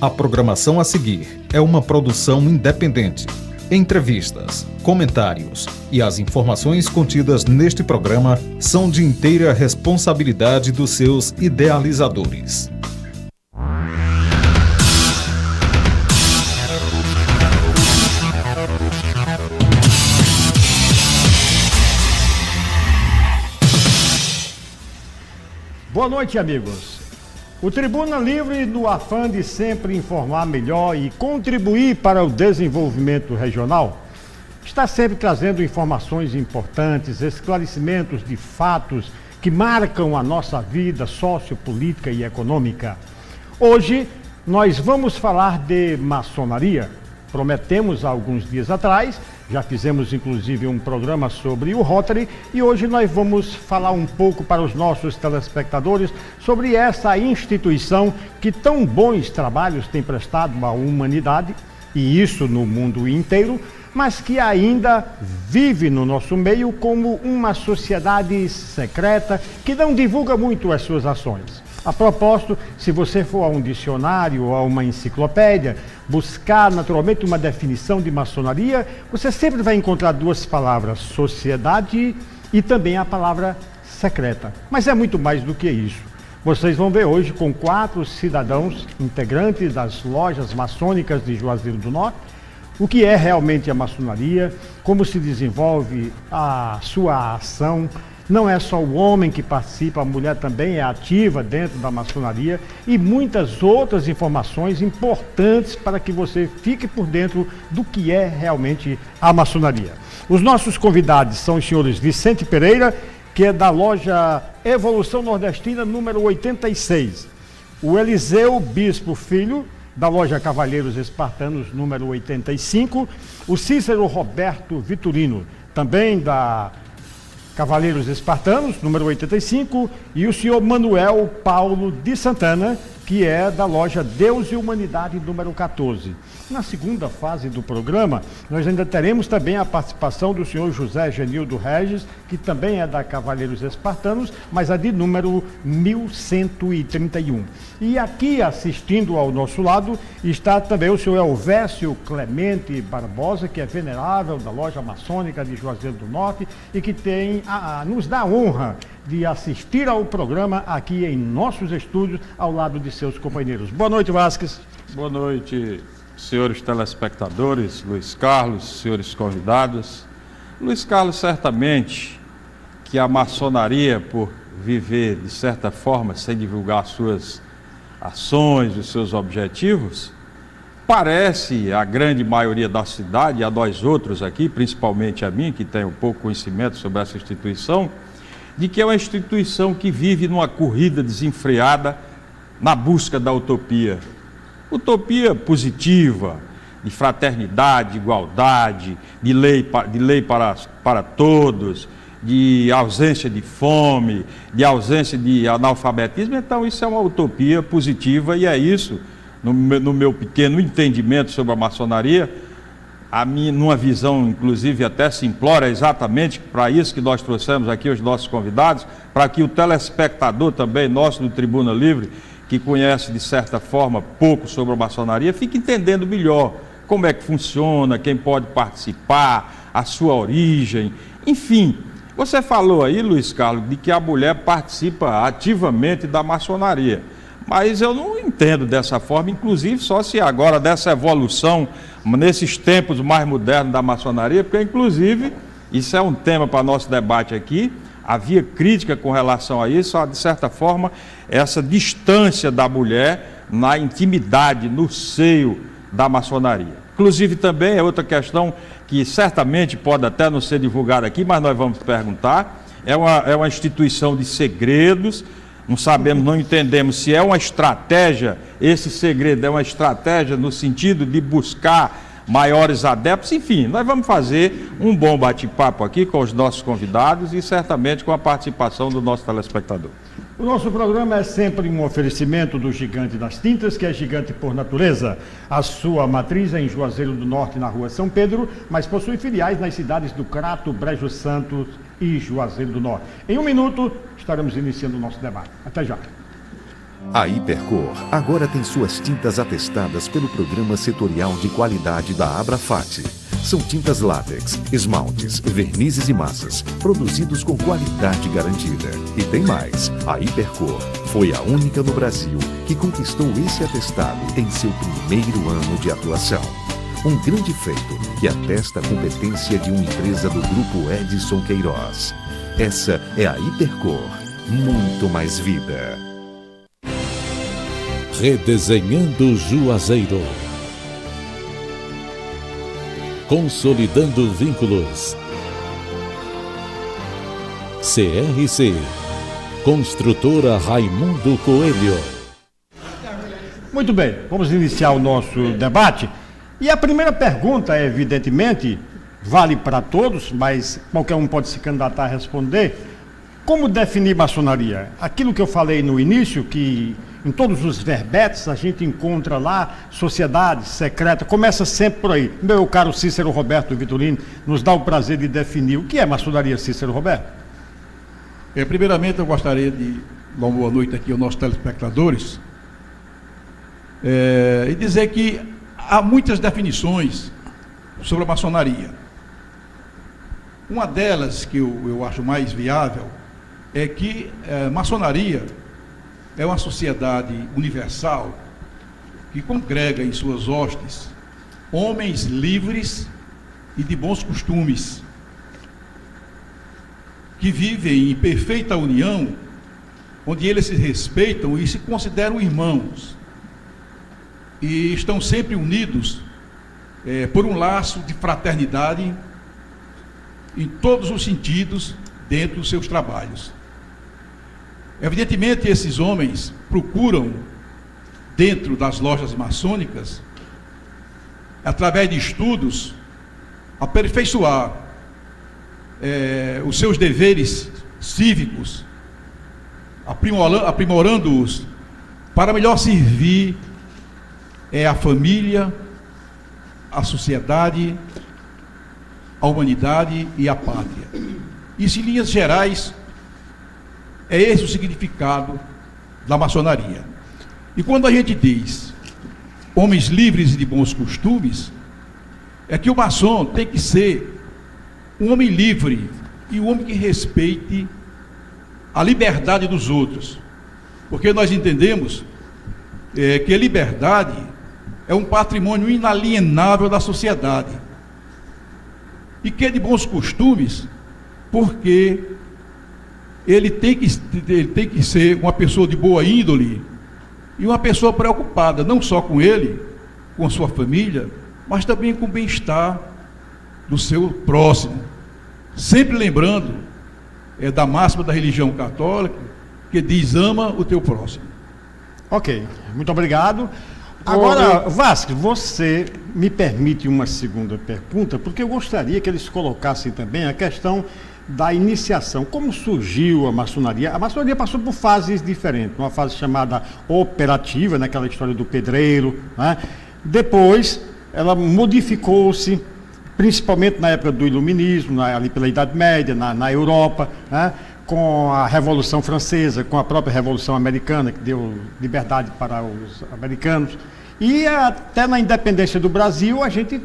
A programação a seguir é uma produção independente. Entrevistas, comentários e as informações contidas neste programa são de inteira responsabilidade dos seus idealizadores. Boa noite, amigos. O Tribuna Livre, no afã de sempre informar melhor e contribuir para o desenvolvimento regional, está sempre trazendo informações importantes, esclarecimentos de fatos que marcam a nossa vida sociopolítica e econômica. Hoje, nós vamos falar de maçonaria. Prometemos há alguns dias atrás, já fizemos inclusive um programa sobre o Rotary e hoje nós vamos falar um pouco para os nossos telespectadores sobre essa instituição que tão bons trabalhos tem prestado à humanidade, e isso no mundo inteiro, mas que ainda vive no nosso meio como uma sociedade secreta que não divulga muito as suas ações. A propósito, se você for a um dicionário ou a uma enciclopédia, buscar naturalmente uma definição de maçonaria, você sempre vai encontrar duas palavras, sociedade e também a palavra secreta. Mas é muito mais do que isso. Vocês vão ver hoje com 4 cidadãos integrantes das lojas maçônicas de Juazeiro do Norte, o que é realmente a maçonaria, como se desenvolve a sua ação. Não é só o homem que participa, a mulher também é ativa dentro da maçonaria e muitas outras informações importantes para que você fique por dentro do que é realmente a maçonaria. Os nossos convidados são os senhores Vicente Pereira, que é da loja Evolução Nordestina número 86, o Eliseu Bispo Filho, da loja Cavalheiros Espartanos número 85, o Cícero Roberto Vitorino, também da Cavaleiros Espartanos, número 85, e o senhor Manuel Paulo de Santana, que é da loja Deus e Humanidade, número 14. Na segunda fase do programa, nós ainda teremos também a participação do senhor José Genildo Regis, que também é da Cavaleiros Espartanos, mas é de número 1131. E aqui, assistindo ao nosso lado, está também o senhor Elvésio Clemente Barbosa, que é venerável da loja maçônica de Juazeiro do Norte e que nos dá a honra de assistir ao programa aqui em nossos estúdios, ao lado de seus companheiros. Boa noite, Vasques. Boa noite, senhores telespectadores, Luiz Carlos, senhores convidados. Luiz Carlos, certamente que a maçonaria, por viver de certa forma sem divulgar suas ações, os seus objetivos, parece a grande maioria da cidade, a nós outros aqui, principalmente a mim, que tenho pouco conhecimento sobre essa instituição, de que é uma instituição que vive numa corrida desenfreada na busca da utopia. Utopia positiva, de fraternidade, de igualdade, de lei para todos, de ausência de fome, de ausência de analfabetismo. Então isso é uma utopia positiva e é isso, no meu pequeno entendimento sobre a maçonaria, numa visão inclusive até simplória, exatamente para isso que nós trouxemos aqui os nossos convidados, para que o telespectador também nosso do Tribuna Livre, que conhece de certa forma pouco sobre a maçonaria, fique entendendo melhor como é que funciona, quem pode participar, a sua origem, enfim. Você falou aí, Luiz Carlos, de que a mulher participa ativamente da maçonaria, mas eu não entendo dessa forma, inclusive só se agora dessa evolução, nesses tempos mais modernos da maçonaria, porque inclusive, isso é um tema para nosso debate aqui, havia crítica com relação a isso, de certa forma, essa distância da mulher na intimidade, no seio da maçonaria. Inclusive também é outra questão que certamente pode até não ser divulgada aqui, mas nós vamos perguntar, é uma instituição de segredos, não sabemos, não entendemos se é uma estratégia, esse segredo é uma estratégia no sentido de buscar maiores adeptos, enfim, nós vamos fazer um bom bate-papo aqui com os nossos convidados e certamente com a participação do nosso telespectador. O nosso programa é sempre um oferecimento do Gigante das Tintas, que é gigante por natureza. A sua matriz é em Juazeiro do Norte, na rua São Pedro, mas possui filiais nas cidades do Crato, Brejo Santo e Juazeiro do Norte. Em um minuto, estaremos iniciando o nosso debate. Até já. A Hipercor agora tem suas tintas atestadas pelo Programa Setorial de Qualidade da Abrafate. São tintas látex, esmaltes, vernizes e massas, produzidos com qualidade garantida. E tem mais, a Hipercor foi a única no Brasil que conquistou esse atestado em seu primeiro ano de atuação. Um grande feito que atesta a competência de uma empresa do Grupo Edson Queiroz. Essa é a Hipercor, muito mais vida. Redesenhando Juazeiro. Consolidando vínculos. CRC. Construtora Raimundo Coelho. Muito bem, vamos iniciar o nosso debate. E a primeira pergunta, evidentemente, vale para todos, mas qualquer um pode se candidatar a responder. Como definir maçonaria? Aquilo que eu falei no início, que em todos os verbetes a gente encontra lá sociedade secreta, começa sempre por aí. Meu caro Cícero Roberto Vitorino, nos dá o prazer de definir o que é maçonaria, Cícero Roberto. Primeiramente, eu gostaria de dar uma boa noite aqui aos nossos telespectadores e dizer que há muitas definições sobre a maçonaria. Uma delas, que eu acho mais viável, é que maçonaria é uma sociedade universal que congrega em suas hostes homens livres e de bons costumes, que vivem em perfeita união, onde eles se respeitam e se consideram irmãos, e estão sempre unidos por um laço de fraternidade em todos os sentidos dentro dos seus trabalhos. Evidentemente, esses homens procuram, dentro das lojas maçônicas, através de estudos, aperfeiçoar os seus deveres cívicos, aprimorando-os para melhor servir a família, a sociedade, a humanidade e a pátria. Isso, em linhas gerais, é esse o significado da maçonaria. E quando a gente diz homens livres e de bons costumes, é que o maçom tem que ser um homem livre e um homem que respeite a liberdade dos outros. Porque nós entendemos que a liberdade é um patrimônio inalienável da sociedade. E que é de bons costumes, porque ele tem que ser uma pessoa de boa índole e uma pessoa preocupada, não só com ele, com a sua família, mas também com o bem-estar do seu próximo. Sempre lembrando da máxima da religião católica, que diz: ama o teu próximo. Ok, muito obrigado. Agora, Vasques, você me permite uma segunda pergunta, porque eu gostaria que eles colocassem também a questão da iniciação. Como surgiu a maçonaria? A maçonaria passou por fases diferentes. Uma fase chamada operativa, naquela história do pedreiro, né? Depois, ela modificou-se, principalmente na época do Iluminismo, ali pela Idade Média, na Europa, né? Com a Revolução Francesa, com a própria Revolução Americana, que deu liberdade para os americanos. E até na independência do Brasil, a gente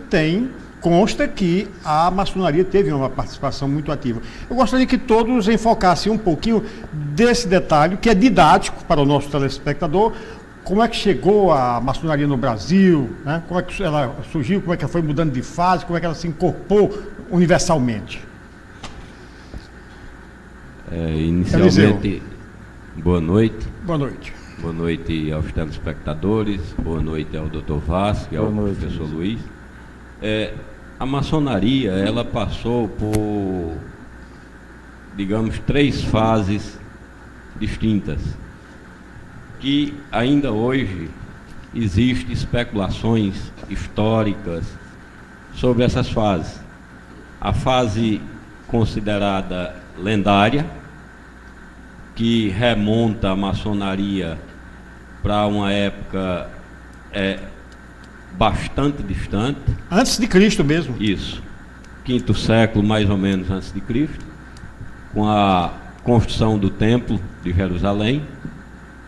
consta que a maçonaria teve uma participação muito ativa. Eu gostaria que todos enfocassem um pouquinho desse detalhe, que é didático para o nosso telespectador. Como é que chegou a maçonaria no Brasil, né? Como é que ela surgiu, como é que ela foi mudando de fase, como é que ela se incorporou universalmente. Inicialmente, boa noite. Boa noite. Boa noite aos telespectadores, boa noite ao Dr. Vasques, ao professor Luiz. A maçonaria, ela passou por, digamos, 3 fases distintas, que ainda hoje existem especulações históricas sobre essas fases. A fase considerada lendária, que remonta a maçonaria para uma época bastante distante. Antes de Cristo mesmo. Isso. 5º século, mais ou menos, antes de Cristo, com a construção do Templo de Jerusalém.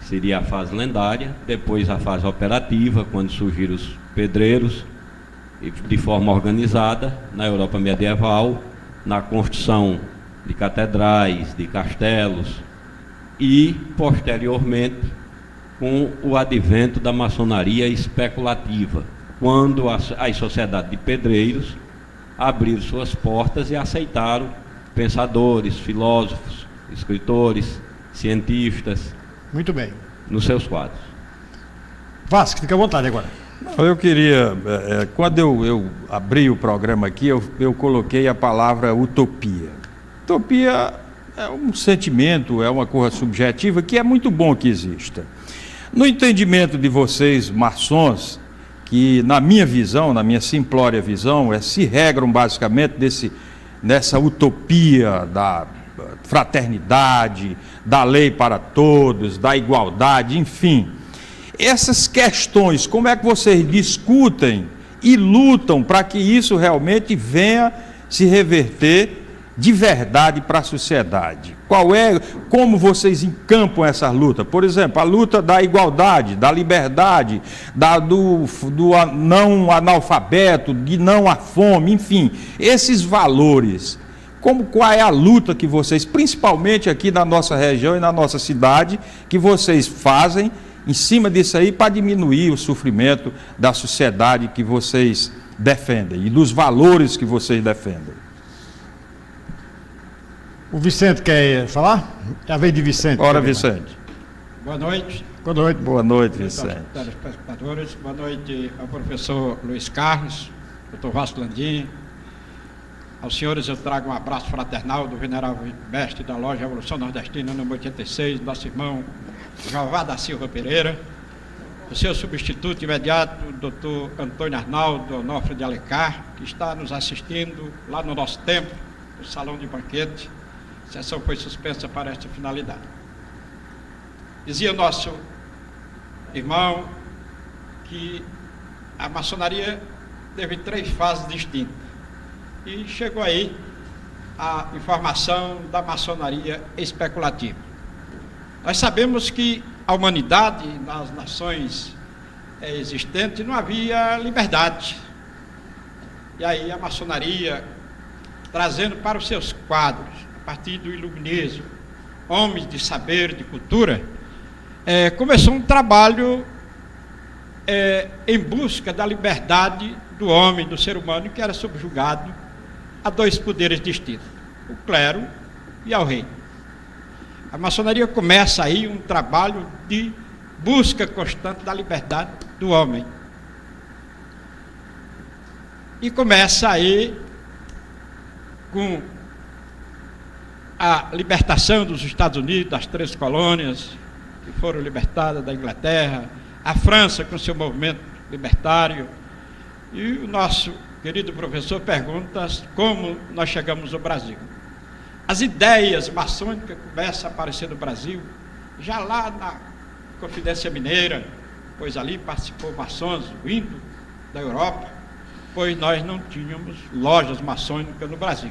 seria a fase lendária, depois a fase operativa, quando surgiram os pedreiros, de forma organizada, na Europa medieval, na construção de catedrais, de castelos, e, posteriormente, com o advento da maçonaria especulativa, quando as sociedades de pedreiros abriram suas portas e aceitaram pensadores, filósofos, escritores, cientistas. Muito bem. Nos seus quadros. Vasco, fica à vontade agora. Eu queria, quando eu abri o programa aqui, eu coloquei a palavra utopia. Utopia é um sentimento, é uma coisa subjetiva que é muito bom que exista. No entendimento de vocês, maçons, que na minha visão, na minha simplória visão, se regram basicamente nessa utopia da fraternidade, da lei para todos, da igualdade, enfim. Essas questões, como é que vocês discutem e lutam para que isso realmente venha se reverter de verdade para a sociedade? Como vocês encampam essa luta? Por exemplo, a luta da igualdade, da liberdade, do não analfabeto, de não à fome, enfim, esses valores. Qual é a luta que vocês, principalmente aqui na nossa região e na nossa cidade, que vocês fazem em cima disso aí para diminuir o sofrimento da sociedade que vocês defendem e dos valores que vocês defendem? O Vicente quer falar? É a vez de Vicente. Ora, Vicente. Boa noite. Boa noite. Boa noite, Vicente. Telespectadores, boa noite ao professor Luiz Carlos, doutor Vasco Landim. Aos senhores eu trago um abraço fraternal do venerável mestre da loja Evolução Nordestina, número 86, nosso irmão Jová da Silva Pereira. O seu substituto imediato, o doutor Antônio Arnaldo Onofre de Alencar, que está nos assistindo lá no nosso templo, no salão de banquete. A sessão foi suspensa para esta finalidade. Dizia o nosso irmão que a maçonaria teve 3 fases distintas. E chegou aí a informação da maçonaria especulativa. Nós sabemos que a humanidade, nas nações existentes, não havia liberdade. E aí a maçonaria, trazendo para os seus quadros, a partir do iluminismo, homens de saber, de cultura, começou um trabalho em busca da liberdade do homem, do ser humano, que era subjugado a 2 poderes distintos, o clero e ao rei. A maçonaria começa aí um trabalho de busca constante da liberdade do homem. E começa aí com a libertação dos Estados Unidos, das 3 colônias que foram libertadas da Inglaterra, a França com seu movimento libertário, e o nosso querido professor pergunta como nós chegamos ao Brasil. As ideias maçônicas começam a aparecer no Brasil, já lá na Confidência Mineira, pois ali participou maçons vindo da Europa, pois nós não tínhamos lojas maçônicas no Brasil.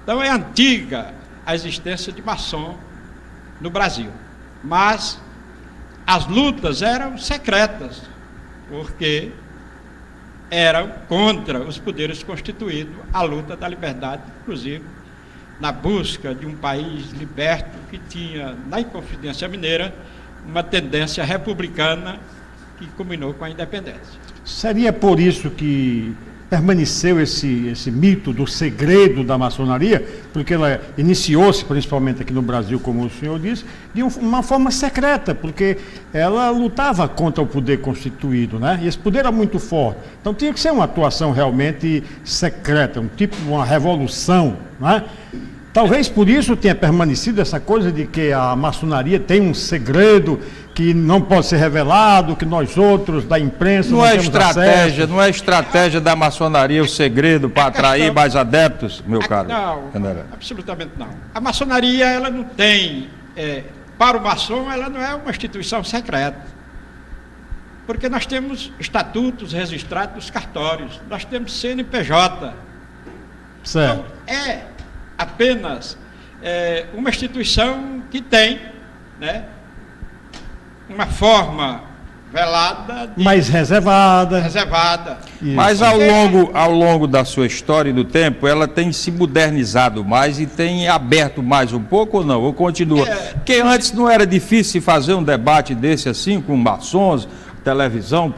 Então é antiga a existência de maçom no Brasil, mas as lutas eram secretas, porque eram contra os poderes constituídos, a luta da liberdade, inclusive na busca de um país liberto que tinha, na Inconfidência Mineira, uma tendência republicana que culminou com a independência. Seria por isso que permaneceu esse mito do segredo da maçonaria, porque ela iniciou-se, principalmente aqui no Brasil, como o senhor disse, de uma forma secreta, porque ela lutava contra o poder constituído, né? E esse poder era muito forte. Então tinha que ser uma atuação realmente secreta, uma revolução, né? Talvez por isso tenha permanecido essa coisa de que a maçonaria tem um segredo que não pode ser revelado, que nós outros da imprensa não temos acesso. Não é estratégia da maçonaria o segredo para atrair mais adeptos, meu caro? Não, absolutamente não. A maçonaria, ela não tem, para o maçom, ela não é uma instituição secreta. Porque nós temos estatutos registrados nos cartórios, nós temos CNPJ. Certo. Então, é apenas uma instituição que tem, né, uma forma velada, mais reservada. Isso. Mas ao longo da sua história e do tempo, ela tem se modernizado mais e tem aberto mais um pouco ou não? Ou continua? Porque antes não era difícil fazer um debate desse assim, com maçons, televisão,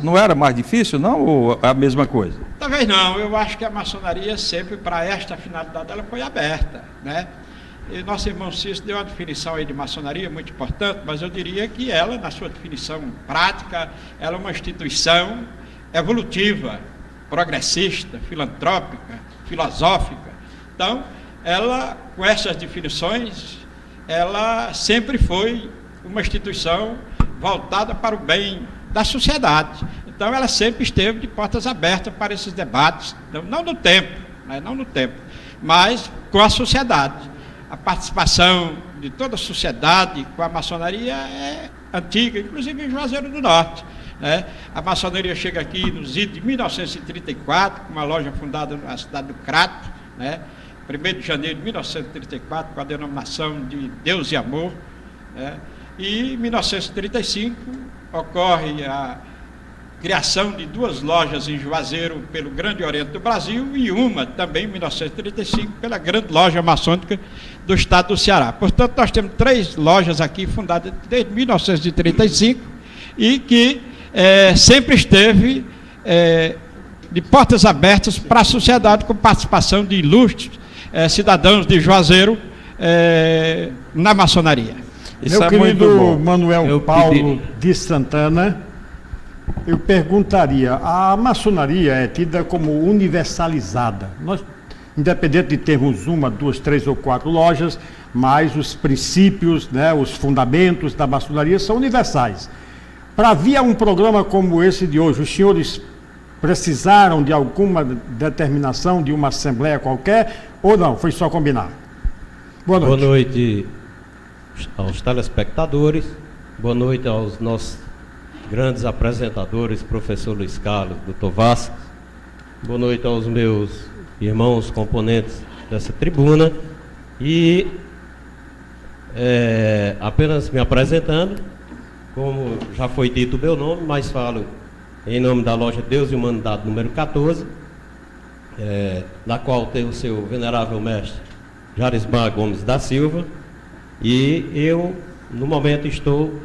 não era mais difícil, não? Ou é a mesma coisa? Talvez não. Eu acho que a maçonaria sempre, para esta finalidade, ela foi aberta, né? E nosso irmão Cícero deu uma definição aí de maçonaria muito importante, mas eu diria que ela, na sua definição prática, ela é uma instituição evolutiva, progressista, filantrópica, filosófica. Então, ela, com essas definições, ela sempre foi uma instituição voltada para o bem da sociedade. Então, ela sempre esteve de portas abertas para esses debates, não no tempo, mas com a sociedade. A participação de toda a sociedade com a maçonaria é antiga, inclusive em Juazeiro do Norte, né? A maçonaria chega aqui nos idos de 1934, com uma loja fundada na cidade do Crato, né? 1º de janeiro de 1934, com a denominação de Deus e Amor, né? E em 1935 ocorre a criação de 2 lojas em Juazeiro pelo Grande Oriente do Brasil e uma também em 1935 pela Grande Loja Maçônica do Estado do Ceará. Portanto, nós temos 3 lojas aqui fundadas desde 1935 e que sempre esteve de portas abertas para a sociedade, com participação de ilustres cidadãos de Juazeiro na maçonaria. Meu querido Manuel Paulo de Santana, eu perguntaria, a maçonaria é tida como universalizada. Nós, independente de termos 1, 2, 3 ou 4 lojas, mas os princípios, né, os fundamentos da maçonaria são universais. Para vir a um programa como esse de hoje, os senhores precisaram de alguma determinação de uma assembleia qualquer ou não? Foi só combinar? Boa noite. Boa noite aos telespectadores, boa noite aos nossos grandes apresentadores, professor Luiz Carlos, doutor Vasco, boa noite aos meus irmãos componentes dessa tribuna e apenas me apresentando, como já foi dito o meu nome, mas falo em nome da loja Deus e Humanidade número 14, na qual tem o seu venerável mestre Jarismar Gomes da Silva, e eu no momento estou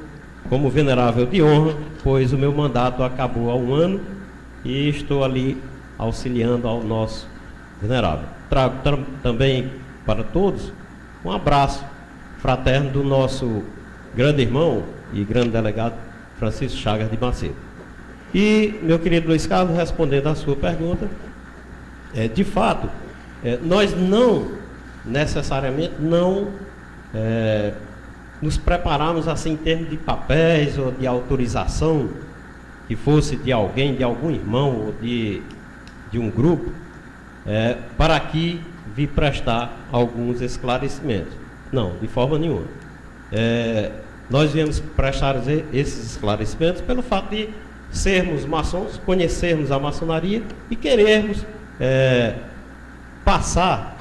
como venerável de honra, pois o meu mandato acabou há 1 ano e estou ali auxiliando ao nosso venerável. Trago também para todos um abraço fraterno do nosso grande irmão e grande delegado Francisco Chagas de Macedo. E, meu querido Luiz Carlos, respondendo à sua pergunta, de fato, nós não necessariamente nos preparamos assim em termos de papéis ou de autorização que fosse de alguém, de algum irmão ou de um grupo, para aqui vir prestar alguns esclarecimentos. Não, de forma nenhuma. Nós viemos prestar esses esclarecimentos pelo fato de sermos maçons, conhecermos a maçonaria e querermos passar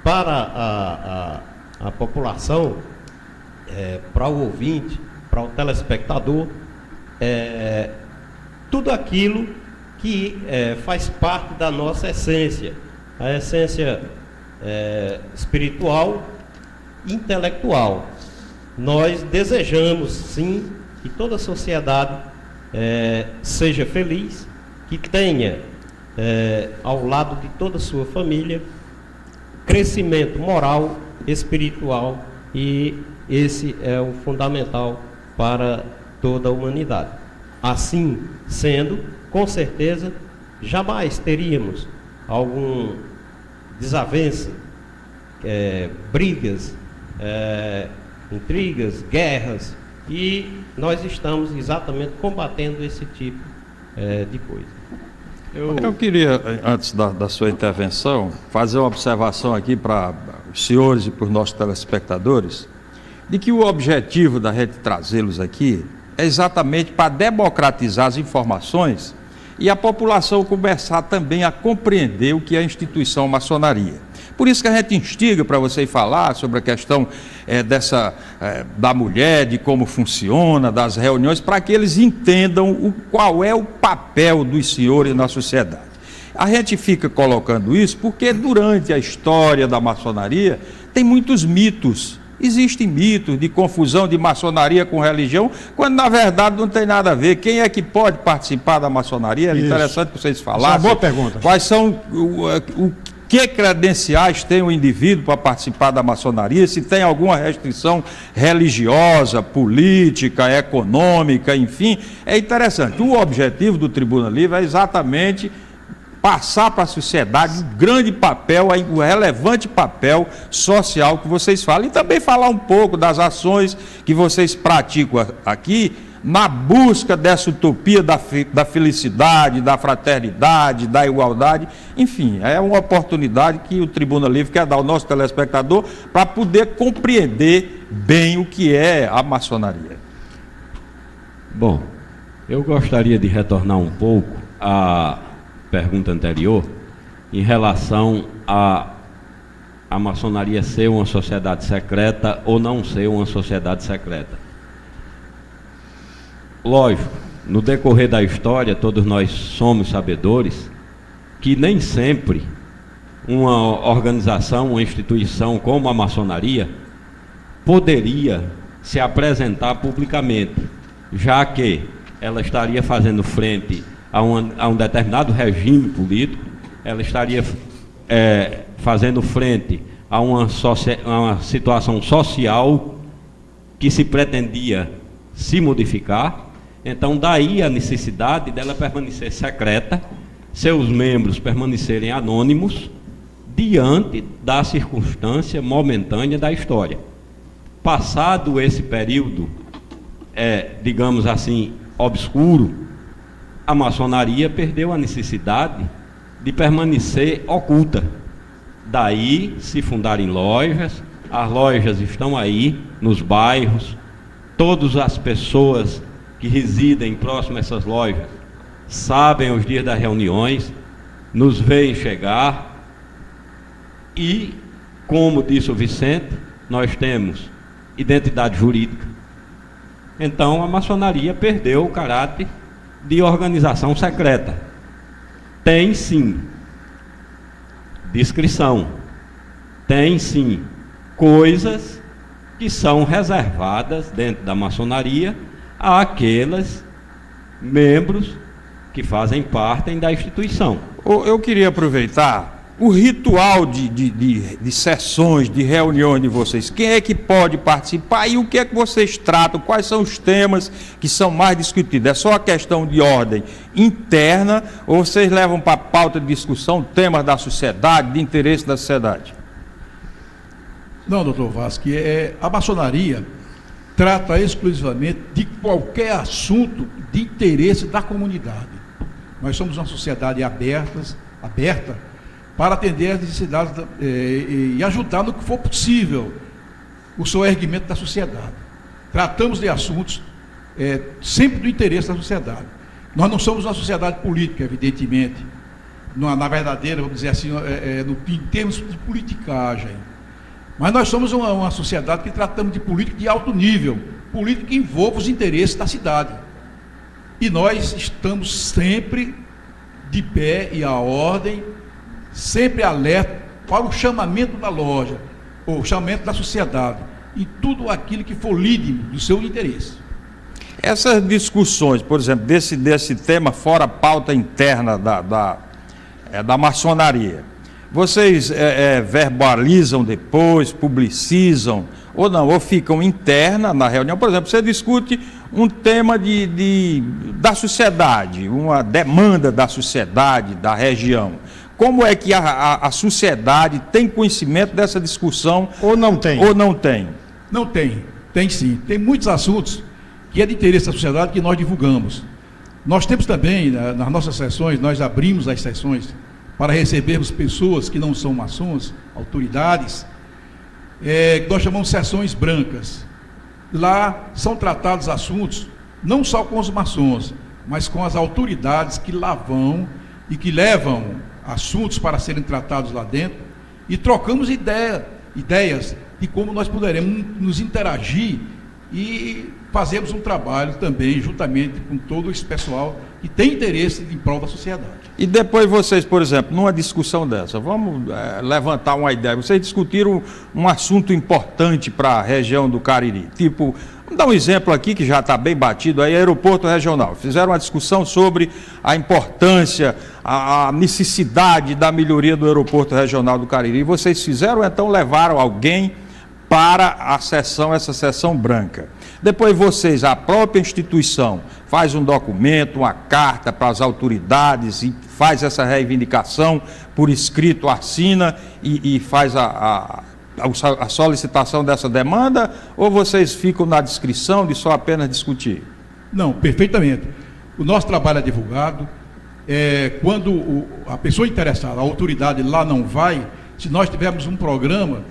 para a população, para o ouvinte, para o telespectador, tudo aquilo que faz parte da nossa essência, a essência espiritual, intelectual. Nós desejamos, sim, que toda a sociedade seja feliz, que tenha, ao lado de toda a sua família, crescimento moral, espiritual, e esse é o fundamental para toda a humanidade. Assim sendo, com certeza, jamais teríamos algum desavença, brigas, intrigas, guerras, e nós estamos exatamente combatendo esse tipo de coisa. Eu queria, antes da sua intervenção, fazer uma observação aqui para os senhores e para os nossos telespectadores, de que o objetivo da gente trazê-los aqui é exatamente para democratizar as informações e a população começar também a compreender o que é a instituição maçonaria. Por isso que a gente instiga para vocês falar sobre a questão da mulher, de como funciona, das reuniões, para que eles entendam qual é o papel dos senhores na sociedade. A gente fica colocando isso porque durante a história da maçonaria tem muitos mitos. Existem mitos de confusão de maçonaria com religião, quando na verdade não tem nada a ver. Quem é que pode participar da maçonaria? É interessante que vocês falassem. Essa é uma boa pergunta. Quais são que credenciais tem o indivíduo para participar da maçonaria, se tem alguma restrição religiosa, política, econômica, enfim. É interessante. O objetivo do Tribuna Livre é exatamente passar para a sociedade o grande papel, o relevante papel social que vocês falam, e também falar um pouco das ações que vocês praticam aqui, na busca dessa utopia da felicidade, da fraternidade, da igualdade. Enfim, é uma oportunidade que o Tribuna Livre quer dar ao nosso telespectador para poder compreender bem o que é a maçonaria. Bom, eu gostaria de retornar um pouco à pergunta anterior em relação a maçonaria ser uma sociedade secreta ou não ser uma sociedade secreta. Lógico, no decorrer da história, todos nós somos sabedores que nem sempre uma organização, uma instituição como a maçonaria poderia se apresentar publicamente, já que ela estaria fazendo frente a um determinado regime político, ela estaria fazendo frente a uma situação social que se pretendia se modificar. Então, daí a necessidade dela permanecer secreta, seus membros permanecerem anônimos, diante da circunstância momentânea da história. Passado esse período, digamos assim, obscuro, a maçonaria perdeu a necessidade de permanecer oculta. Daí se fundarem lojas, as lojas estão aí nos bairros, todas as pessoas que residem próximo a essas lojas sabem os dias das reuniões, nos veem chegar e, como disse o Vicente, nós temos identidade jurídica. Então a maçonaria perdeu o caráter de organização secreta. Tem sim discrição, tem sim coisas que são reservadas dentro da maçonaria àqueles membros que fazem parte da instituição. Eu queria aproveitar o ritual de sessões, de reuniões de vocês. Quem é que pode participar e o que é que vocês tratam? Quais são os temas que são mais discutidos? É só a questão de ordem interna ou vocês levam para a pauta de discussão temas da sociedade, de interesse da sociedade? Não, doutor Vasque, a maçonaria trata exclusivamente de qualquer assunto de interesse da comunidade. Nós somos uma sociedade aberta para atender às necessidades e ajudar no que for possível o soerguimento da sociedade. Tratamos de assuntos sempre do interesse da sociedade. Nós não somos uma sociedade política, evidentemente, na verdadeira, vamos dizer assim, em termos de politicagem. Mas nós somos uma sociedade que tratamos de política de alto nível, política que envolve os interesses da cidade. E nós estamos sempre de pé e à ordem, sempre alerta para o chamamento da loja, ou chamamento da sociedade, e tudo aquilo que for lídimo do seu interesse. Essas discussões, por exemplo, desse tema fora a pauta interna da maçonaria, vocês verbalizam depois, publicizam, ou não, ou ficam interna na reunião? Por exemplo, você discute um tema da sociedade, uma demanda da sociedade, da região. Como é que a sociedade tem conhecimento dessa discussão? Ou não tem? Ou não tem? Não tem, tem sim. Tem muitos assuntos que é de interesse da sociedade que nós divulgamos. Nós temos também, nas nossas sessões, nós abrimos as sessões para recebermos pessoas que não são maçons, autoridades, que nós chamamos sessões brancas. Lá são tratados assuntos, não só com os maçons, mas com as autoridades que lá vão e que levam assuntos para serem tratados lá dentro, e trocamos ideias de como nós poderemos nos interagir e fazermos um trabalho também juntamente com todo esse pessoal que tem interesse em prol da sociedade. E depois vocês, por exemplo, numa discussão dessa, vamos levantar uma ideia, vocês discutiram um assunto importante para a região do Cariri, tipo, vamos dar um exemplo aqui que já está bem batido, aí aeroporto regional, fizeram uma discussão sobre a importância, a necessidade da melhoria do aeroporto regional do Cariri, e vocês fizeram, então levaram alguém para a sessão, essa sessão branca. Depois vocês, a própria instituição, faz um documento, uma carta para as autoridades e faz essa reivindicação por escrito, assina e faz a solicitação dessa demanda, ou vocês ficam na descrição de só apenas discutir? Não, perfeitamente. O nosso trabalho é divulgado. Quando a pessoa interessada, a autoridade lá não vai, se nós tivermos um programa,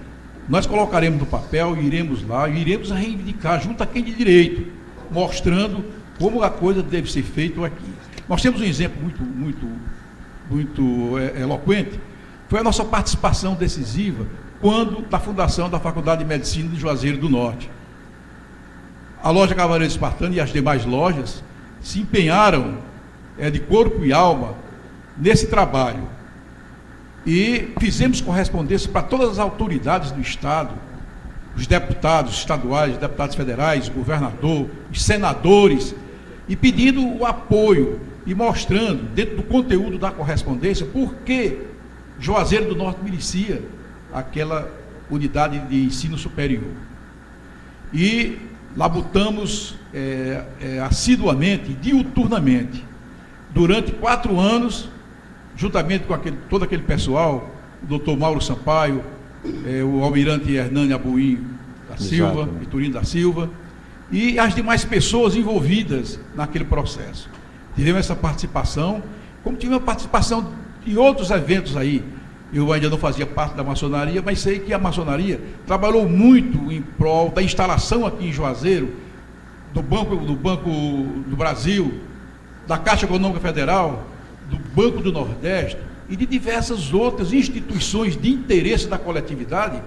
nós colocaremos no papel e iremos lá, e iremos reivindicar junto a quem de direito, mostrando como a coisa deve ser feita aqui. Nós temos um exemplo muito eloquente, foi a nossa participação decisiva quando da fundação da Faculdade de Medicina de Juazeiro do Norte. A loja Cavaleiro Espartano e as demais lojas se empenharam de corpo e alma nesse trabalho. E fizemos correspondência para todas as autoridades do Estado, os deputados estaduais, os deputados federais, o governador, os senadores, e pedindo o apoio e mostrando, dentro do conteúdo da correspondência, por que Juazeiro do Norte merecia aquela unidade de ensino superior. E labutamos assiduamente, diuturnamente, durante 4 anos, juntamente com todo aquele pessoal, o doutor Mauro Sampaio, o almirante Hernani Abuim da Silva, Vitorino da Silva, e as demais pessoas envolvidas naquele processo. Tivemos essa participação, como tivemos a participação em outros eventos aí. Eu ainda não fazia parte da maçonaria, mas sei que a maçonaria trabalhou muito em prol da instalação aqui em Juazeiro, do Banco do Brasil, da Caixa Econômica Federal, do Banco do Nordeste e de diversas outras instituições de interesse da coletividade,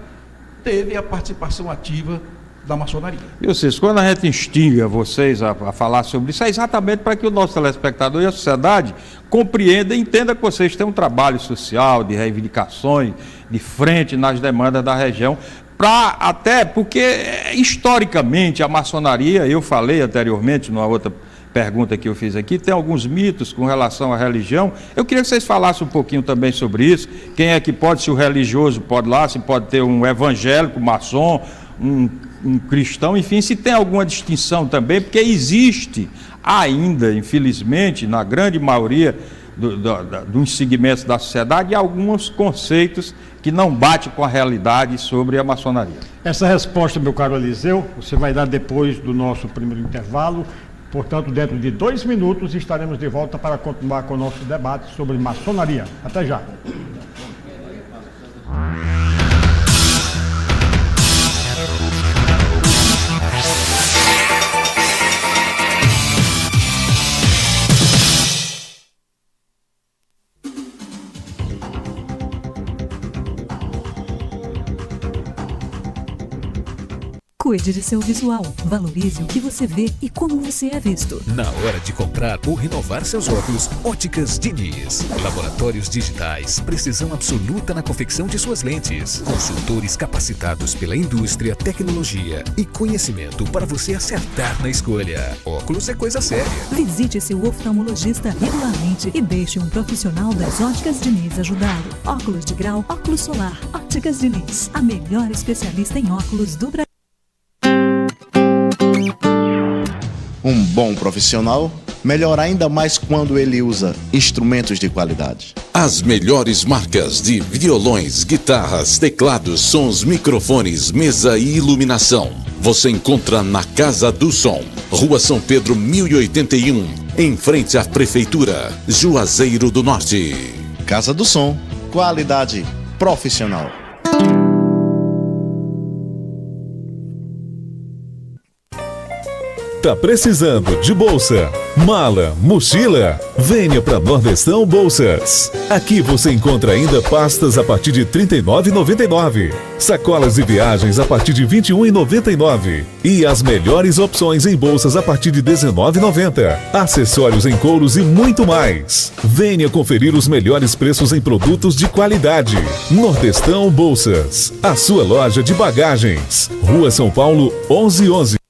teve a participação ativa da maçonaria. E vocês, quando a gente instiga vocês a falar sobre isso, é exatamente para que o nosso telespectador e a sociedade compreenda e entenda que vocês têm um trabalho social, de reivindicações, de frente nas demandas da região, até porque, historicamente, a maçonaria, eu falei anteriormente, numa outra pergunta que eu fiz aqui, tem alguns mitos com relação à religião. Eu queria que vocês falassem um pouquinho também sobre isso. Quem é que pode, se o religioso pode lá, se pode ter um evangélico, maçom, um cristão, enfim, se tem alguma distinção também, porque existe ainda, infelizmente, na grande maioria dos segmentos da sociedade, alguns conceitos que não batem com a realidade sobre a maçonaria. Essa resposta, meu caro Eliseu, você vai dar depois do nosso primeiro intervalo. Portanto, dentro de 2 minutos estaremos de volta para continuar com o nosso debate sobre maçonaria. Até já. Cuide de seu visual, valorize o que você vê e como você é visto. Na hora de comprar ou renovar seus óculos, Óticas Diniz. Laboratórios digitais, precisão absoluta na confecção de suas lentes. Consultores capacitados pela indústria, tecnologia e conhecimento para você acertar na escolha. Óculos é coisa séria. Visite seu oftalmologista regularmente e deixe um profissional das Óticas Diniz ajudá-lo. Óculos de grau, óculos solar, Óticas Diniz. A melhor especialista em óculos do Brasil. Um bom profissional melhora ainda mais quando ele usa instrumentos de qualidade. As melhores marcas de violões, guitarras, teclados, sons, microfones, mesa e iluminação. Você encontra na Casa do Som, Rua São Pedro 1081, em frente à Prefeitura, Juazeiro do Norte. Casa do Som, qualidade profissional. Tá precisando de bolsa? Mala, mochila? Venha para Nordestão Bolsas. Aqui você encontra ainda pastas a partir de R$ 39,99. Sacolas de viagens a partir de R$ 21,99. E as melhores opções em bolsas a partir de R$ 19,90. Acessórios em couros e muito mais. Venha conferir os melhores preços em produtos de qualidade. Nordestão Bolsas, a sua loja de bagagens. Rua São Paulo, 1111.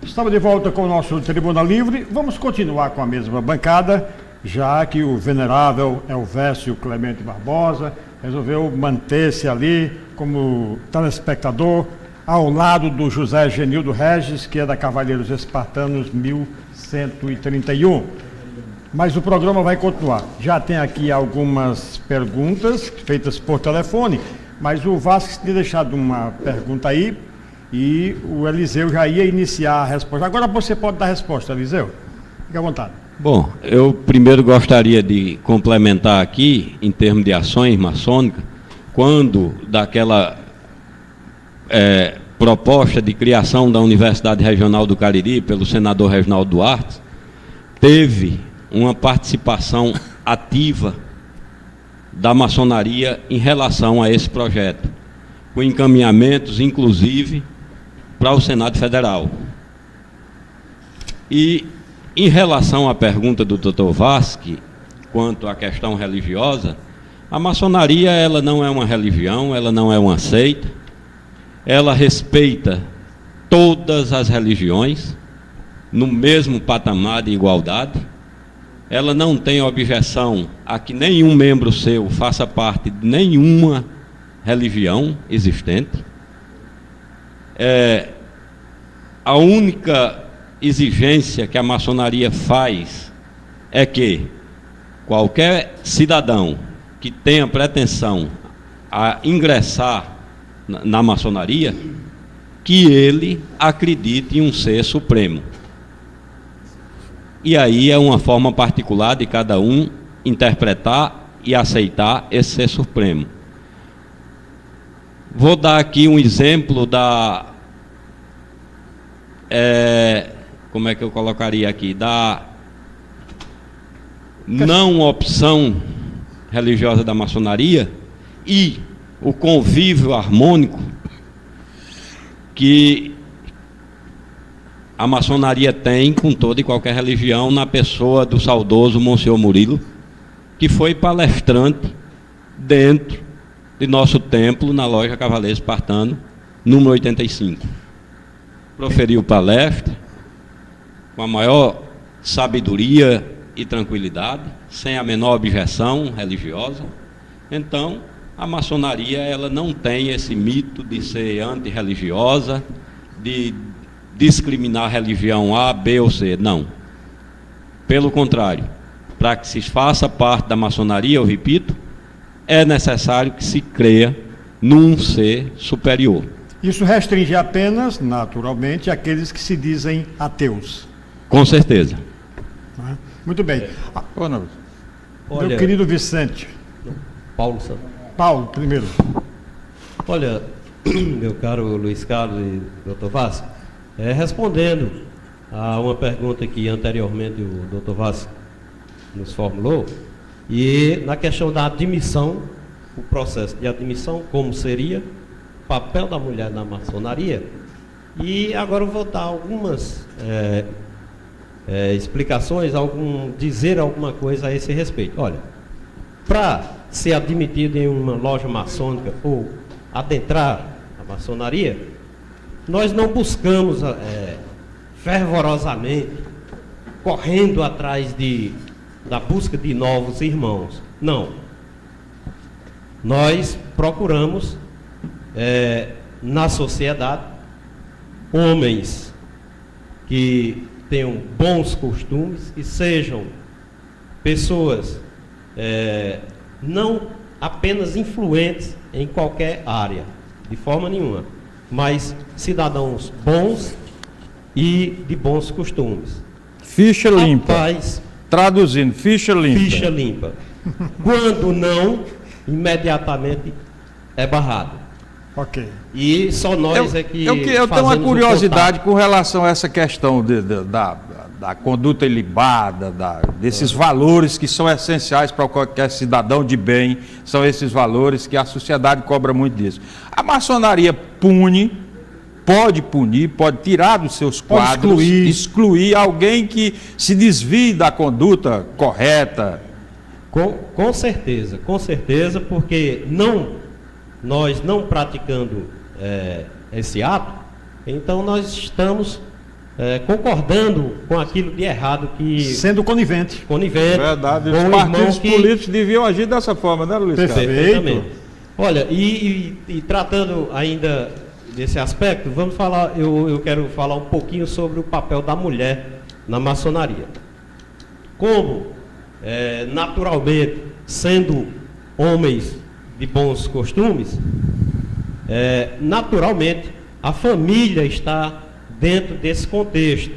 Estamos de volta com o nosso Tribuna Livre. Vamos continuar com a mesma bancada, já que o venerável Elvésio Clemente Barbosa resolveu manter-se ali como telespectador ao lado do José Genildo Regis, que é da Cavaleiros Espartanos 1131. Mas o programa vai continuar. Já tem aqui algumas perguntas feitas por telefone, mas o Vasco tinha deixado uma pergunta aí, e o Eliseu já ia iniciar a resposta. Agora você pode dar a resposta, Eliseu. Fique à vontade. Bom, eu primeiro gostaria de complementar aqui, em termos de ações maçônicas, quando daquela proposta de criação da Universidade Regional do Cariri, pelo senador Reginaldo Duarte, teve uma participação ativa da maçonaria em relação a esse projeto, com encaminhamentos, inclusive, para o Senado Federal. E em relação à pergunta do Dr. Vasque, quanto à questão religiosa, a maçonaria ela não é uma religião, ela não é uma seita, ela respeita todas as religiões no mesmo patamar de igualdade, ela não tem objeção a que nenhum membro seu faça parte de nenhuma religião existente. A única exigência que a maçonaria faz é que qualquer cidadão que tenha pretensão a ingressar na maçonaria, que ele acredite em um ser supremo. E aí é uma forma particular de cada um interpretar e aceitar esse ser supremo. Vou dar aqui um exemplo da... como é que eu colocaria aqui? Da não opção religiosa da maçonaria e o convívio harmônico que a maçonaria tem com toda e qualquer religião, na pessoa do saudoso Monsenhor Murilo, que foi palestrante dentro de nosso templo, na loja Cavaleiro Espartano, número 85. Proferiu palestra com a maior sabedoria e tranquilidade, sem a menor objeção religiosa. Então, a maçonaria ela não tem esse mito de ser antirreligiosa, de discriminar religião A, B ou C. Não. Pelo contrário, para que se faça parte da maçonaria, eu repito, é necessário que se creia num ser superior. Isso restringe apenas, naturalmente, aqueles que se dizem ateus. Com certeza. Muito bem. Olha, meu querido Vicente. Paulo Santos. Paulo, primeiro. Olha, meu caro Luiz Carlos e Dr. Vasco, respondendo a uma pergunta que anteriormente o Dr. Vasco nos formulou, e na questão da admissão, o processo de admissão, como seria o papel da mulher na maçonaria, e agora eu vou dar algumas explicações, dizer alguma coisa a esse respeito. Olha, para ser admitido em uma loja maçônica ou adentrar a maçonaria, nós não buscamos fervorosamente, correndo atrás da busca de novos irmãos. Não. Nós procuramos, na sociedade, homens que tenham bons costumes e sejam pessoas não apenas influentes em qualquer área, de forma nenhuma, mas cidadãos bons e de bons costumes. Ficha limpa. Rapaz, traduzindo, ficha limpa. Ficha limpa. Quando não, imediatamente é barrado. Ok. E só nós é que eu tenho uma curiosidade com relação a essa questão da conduta ilibada, desses valores que são essenciais para qualquer cidadão de bem, são esses valores que a sociedade cobra muito disso. A maçonaria pode punir, pode tirar dos seus quadros, excluir alguém que se desvie da conduta correta. Com certeza, porque nós não praticando esse ato, então nós estamos concordando com aquilo de errado que... Sendo conivente. Verdade, os partidos políticos deviam agir dessa forma, né, Luiz Carlos? Perfeitamente. Olha, e tratando ainda desse aspecto, vamos falar, eu quero falar um pouquinho sobre o papel da mulher na maçonaria. Como, naturalmente, sendo homens de bons costumes, naturalmente a família está dentro desse contexto.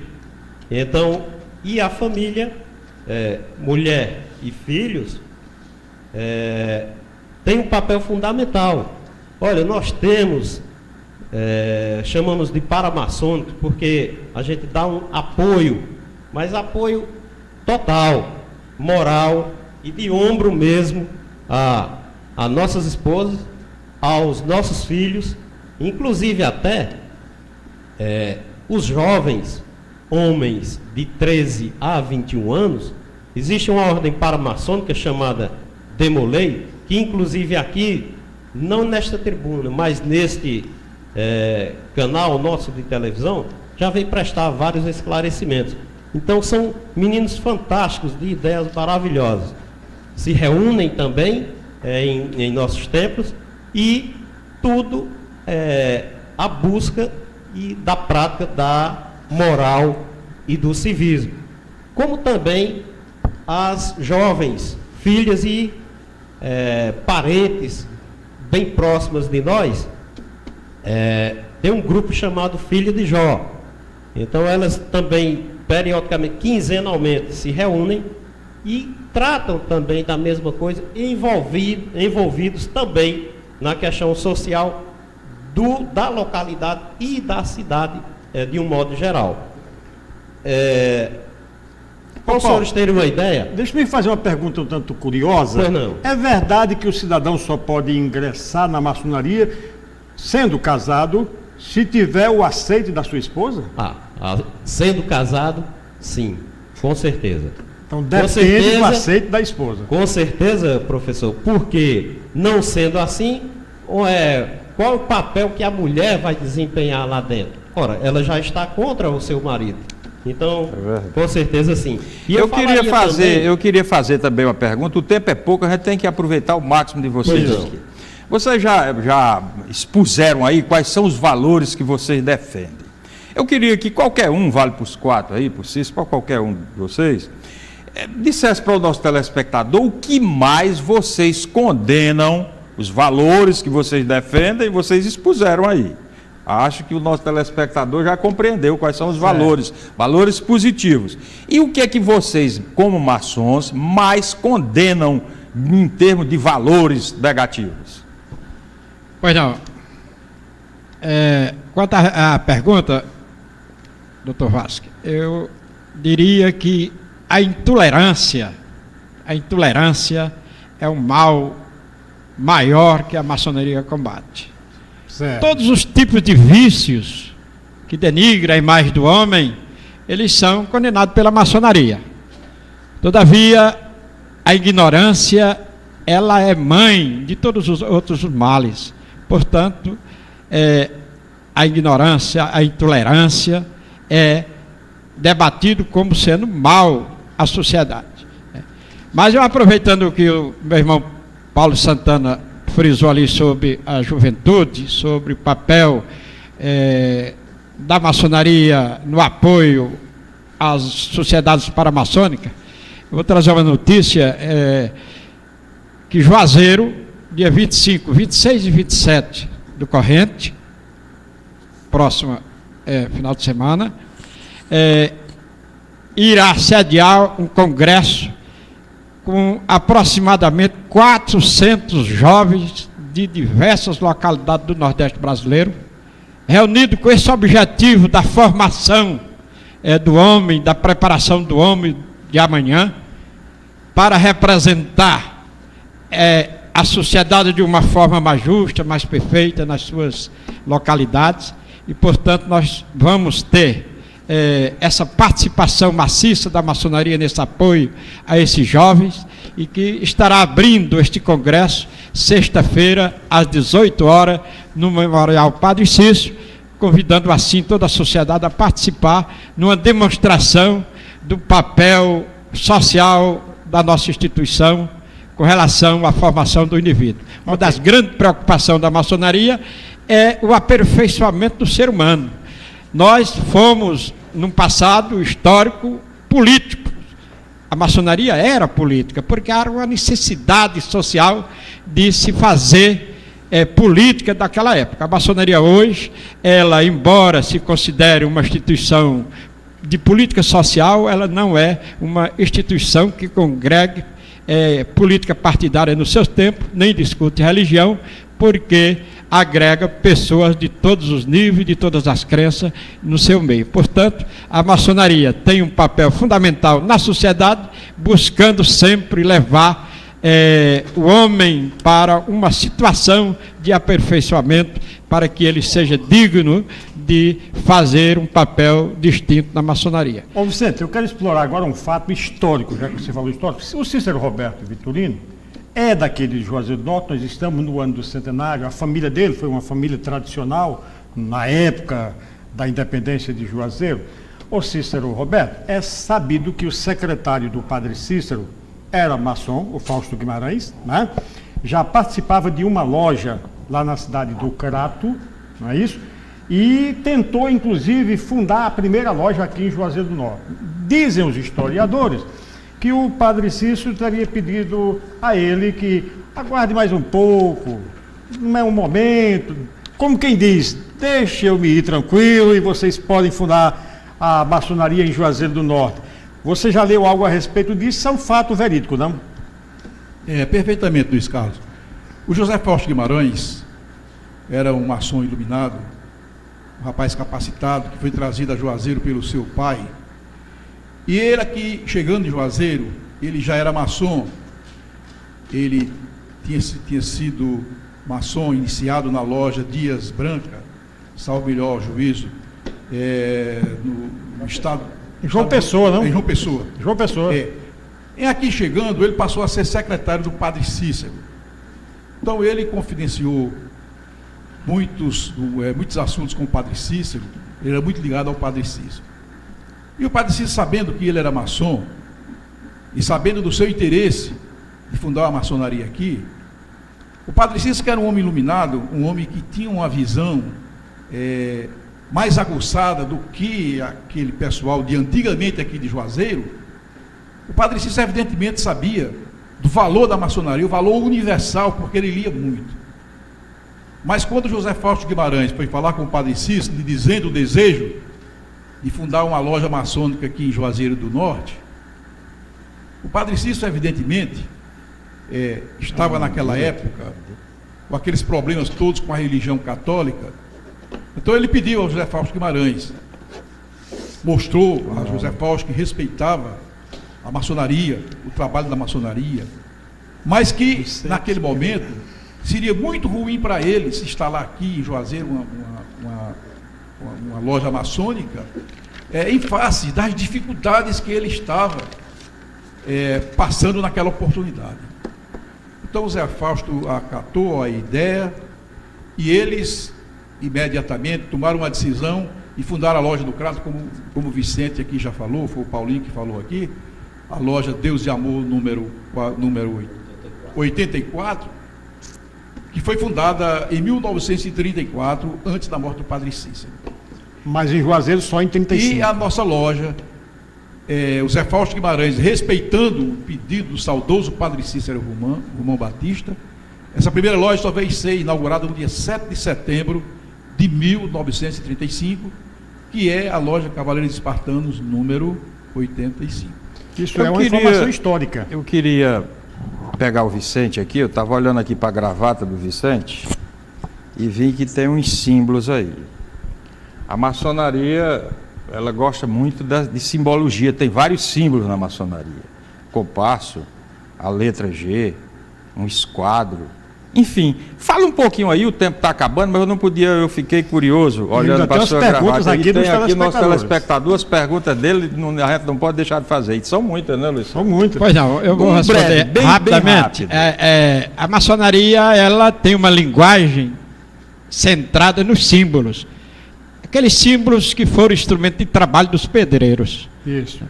Então, e a família, mulher e filhos, tem um papel fundamental. Olha, nós temos, chamamos de paramaçônico, porque a gente dá um apoio, mas apoio total, moral e de ombro mesmo a nossas esposas, aos nossos filhos, inclusive até os jovens homens de 13 a 21 anos. Existe uma ordem paramaçônica chamada Demolei, que inclusive aqui, não nesta tribuna, mas neste canal nosso de televisão, já veio prestar vários esclarecimentos. Então são meninos fantásticos, de ideias maravilhosas. Se reúnem também em nossos templos, e tudo a busca e da prática da moral e do civismo. Como também as jovens filhas e parentes bem próximas de nós, tem um grupo chamado Filha de Jó. Então elas também periodicamente, quinzenalmente, se reúnem e tratam também da mesma coisa, envolvidos também na questão social da localidade e da cidade, de um modo geral. Para os senhores terem uma ideia... Deixa-me fazer uma pergunta um tanto curiosa. Pois não. É verdade que o cidadão só pode ingressar na maçonaria sendo casado se tiver o aceite da sua esposa? Sendo casado, sim, com certeza. Então depende do aceite da esposa. Com certeza, professor, porque não sendo assim, qual o papel que a mulher vai desempenhar lá dentro? Ora, ela já está contra o seu marido. Então, com certeza sim. E eu queria fazer também uma pergunta. O tempo é pouco, a gente tem que aproveitar o máximo de vocês aqui. Vocês já expuseram aí quais são os valores que vocês defendem. Eu queria que qualquer um, vale para os quatro aí, para o Cícero, para qualquer um de vocês, dissesse para o nosso telespectador o que mais vocês condenam, os valores que vocês defendem, vocês expuseram aí. Acho que o nosso telespectador já compreendeu quais são os valores positivos. E o que é que vocês, como maçons, mais condenam em termos de valores negativos? Pois não. Quanto à pergunta, doutor Vasque, eu diria que a intolerância é um mal maior que a maçonaria combate. Certo. Todos os tipos de vícios que denigram a imagem do homem, eles são condenados pela maçonaria. Todavia, a ignorância, ela é mãe de todos os outros males. Portanto, a ignorância, a intolerância é debatido como sendo mal à sociedade. Mas eu, aproveitando que o meu irmão Paulo Santana frisou ali sobre a juventude, sobre o papel da maçonaria no apoio às sociedades paramaçônicas, eu vou trazer uma notícia que Juazeiro, dia 25, 26 e 27 do corrente, próximo final de semana, irá sediar um congresso com aproximadamente 400 jovens de diversas localidades do Nordeste brasileiro, reunidos com esse objetivo da formação do homem, da preparação do homem de amanhã, para representar a sociedade de uma forma mais justa, mais perfeita nas suas localidades, e, portanto, nós vamos ter essa participação maciça da maçonaria nesse apoio a esses jovens, e que estará abrindo este congresso sexta-feira às 18 horas no Memorial Padre Cícero, convidando assim toda a sociedade a participar numa demonstração do papel social da nossa instituição com relação à formação do indivíduo. Uma das grandes preocupações da maçonaria é o aperfeiçoamento do ser humano. Nós fomos, num passado histórico, políticos. A maçonaria era política, porque era uma necessidade social de se fazer política daquela época. A maçonaria hoje, ela, embora se considere uma instituição de política social, ela não é uma instituição que congregue política partidária no seu tempo, nem discute religião, porque agrega pessoas de todos os níveis, de todas as crenças no seu meio. Portanto, a maçonaria tem um papel fundamental na sociedade, buscando sempre levar o homem para uma situação de aperfeiçoamento, para que ele seja digno de fazer um papel distinto na maçonaria. Ô Vicente, eu quero explorar agora um fato histórico, já que você falou histórico. O Cícero Roberto Vitorino é daquele de Juazeiro do Norte, nós estamos no ano do centenário, a família dele foi uma família tradicional, na época da independência de Juazeiro. O Cícero Roberto, é sabido que o secretário do Padre Cícero era maçom, o Fausto Guimarães, né? Já participava de uma loja lá na cidade do Crato, não é isso? E tentou, inclusive, fundar a primeira loja aqui em Juazeiro do Norte. Dizem os historiadores que o Padre Cícero teria pedido a ele que aguarde mais um pouco, não é um momento, como quem diz, deixe eu me ir tranquilo e vocês podem fundar a maçonaria em Juazeiro do Norte. Você já leu algo a respeito disso? É um fato verídico, não? Perfeitamente, Luiz Carlos. O José Fausto Guimarães era um maçom iluminado, um rapaz capacitado, que foi trazido a Juazeiro pelo seu pai. E ele aqui, chegando em Juazeiro, ele já era maçom. Ele tinha sido maçom, iniciado na loja Dias Branca, salvo melhor juízo, no estado... Em João Pessoa, não? Em João Pessoa. João Pessoa. E aqui chegando, ele passou a ser secretário do Padre Cícero. Então ele confidenciou muitos assuntos com o Padre Cícero, ele era muito ligado ao Padre Cícero. E o Padre Cícero, sabendo que ele era maçom, e sabendo do seu interesse de fundar uma maçonaria aqui, o Padre Cícero, que era um homem iluminado, um homem que tinha uma visão mais aguçada do que aquele pessoal de antigamente aqui de Juazeiro, o Padre Cícero evidentemente sabia do valor da maçonaria, o valor universal, porque ele lia muito. Mas quando José Fausto Guimarães foi falar com o Padre Cícero, lhe dizendo o desejo de fundar uma loja maçônica aqui em Juazeiro do Norte, o Padre Cícero evidentemente estava naquela época com aqueles problemas todos com a religião católica. Então ele pediu ao José Fausto Guimarães, mostrou a José Fausto que respeitava a maçonaria, o trabalho da maçonaria, mas que naquele momento seria muito ruim para ele se instalar aqui em Juazeiro uma loja maçônica, em face das dificuldades que ele estava passando naquela oportunidade. Então o José Fausto acatou a ideia e eles imediatamente tomaram uma decisão e fundaram a loja do Crato, como o Vicente aqui já falou, foi o Paulinho que falou aqui, a loja Deus de Amor número 84, que foi fundada em 1934, antes da morte do Padre Cícero. Mas em Juazeiro só em 35. E a nossa loja, o Zé Fausto Guimarães, respeitando o pedido do saudoso Padre Cícero Romão Batista, essa primeira loja só veio ser inaugurada no dia 7 de setembro de 1935, que é a loja Cavaleiros Espartanos número 85. Isso é uma informação histórica. Eu queria pegar o Vicente aqui, eu estava olhando aqui para a gravata do Vicente e vi que tem uns símbolos aí. A maçonaria, ela gosta muito de simbologia, tem vários símbolos na maçonaria. Compasso, a letra G, um esquadro. Enfim, fala um pouquinho aí, o tempo está acabando, mas eu fiquei curioso, olhando para a sua gravata. Aqui tem aqui nosso telespectador, as perguntas dele, a gente não pode deixar de fazer. E são muitas, né, Luiz? São muitas. Pois não, eu vou responder bem rapidamente. A maçonaria, ela tem uma linguagem centrada nos símbolos. Aqueles símbolos que foram instrumento de trabalho dos pedreiros. Isso.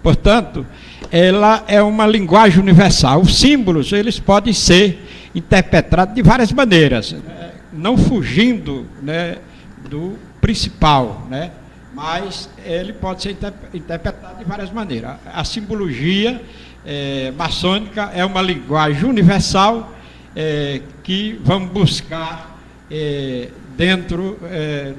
Portanto, ela é uma linguagem universal. Os símbolos, eles podem ser interpretados de várias maneiras, não fugindo, né, do principal, né, mas ele pode ser interpretado de várias maneiras. A simbologia maçônica é uma linguagem universal que vamos buscar dentro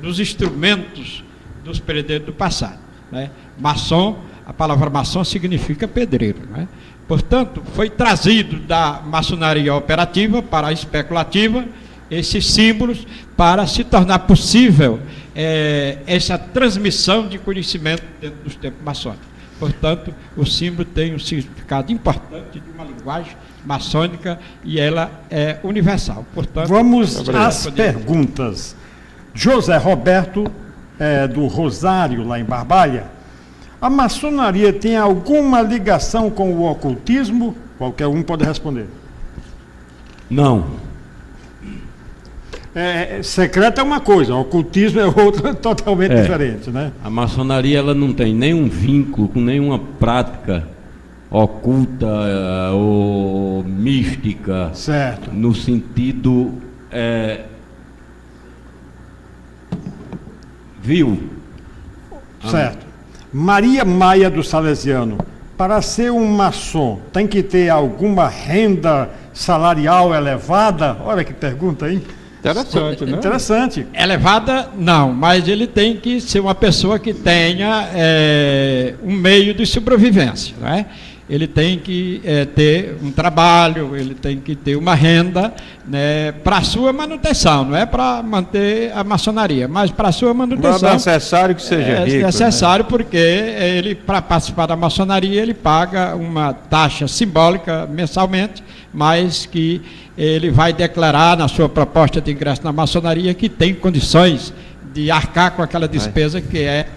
dos instrumentos dos pedreiros do passado, né? Maçom, a palavra maçom significa pedreiro, né? Portanto, foi trazido da maçonaria operativa para a especulativa esses símbolos para se tornar possível essa transmissão de conhecimento dentro dos tempos maçônicos. Portanto, o símbolo tem um significado importante de uma linguagem maçônica e ela é universal. Portanto, vamos às perguntas. José Roberto, do Rosário, lá em Barbalha. A maçonaria tem alguma ligação com o ocultismo? Qualquer um pode responder. Não. Secreto é uma coisa, ocultismo é outra totalmente diferente, né? A maçonaria ela não tem nenhum vínculo com nenhuma prática oculta ou mística. Certo. No sentido Certo. Maria Maia do Salesiano, para ser um maçom, tem que ter alguma renda salarial elevada? Olha que pergunta, hein? Interessante, né? Interessante. Elevada, não, mas ele tem que ser uma pessoa que tenha um meio de sobrevivência, não é? Ele tem que ter um trabalho, ele tem que ter uma renda, né, para a sua manutenção, não é para manter a maçonaria, mas para a sua manutenção. É necessário que seja rico. É necessário, né? Porque ele, para participar da maçonaria, ele paga uma taxa simbólica mensalmente, mas que ele vai declarar na sua proposta de ingresso na maçonaria que tem condições de arcar com aquela despesa que é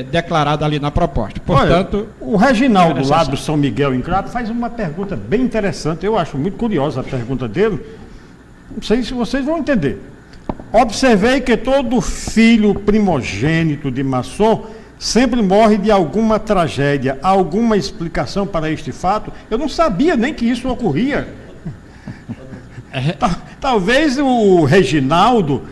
declarada ali na proposta. Portanto, olha, o Reginaldo, lá do São Miguel em Crato, faz uma pergunta bem interessante. Eu acho muito curiosa a pergunta dele. Não sei se vocês vão entender. Observei que todo filho primogênito de maçom sempre morre de alguma tragédia. Há alguma explicação para este fato? Eu não sabia nem que isso ocorria. Talvez o Reginaldo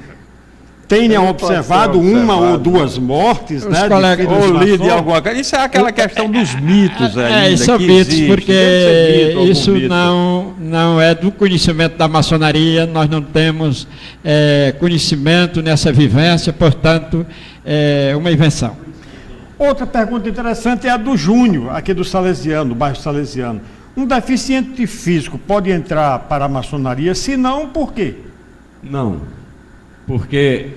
tenha observado uma ou duas mortes, os né? Colegas, ou lido de alguma coisa. Isso é aquela questão dos mitos ainda. São mitos, existe, porque isso não é do conhecimento da maçonaria, nós não temos conhecimento nessa vivência, portanto, é uma invenção. Outra pergunta interessante é a do Júnior, aqui do Salesiano, do bairro Salesiano. Um deficiente físico pode entrar para a maçonaria? Se não, por quê? Não. Porque,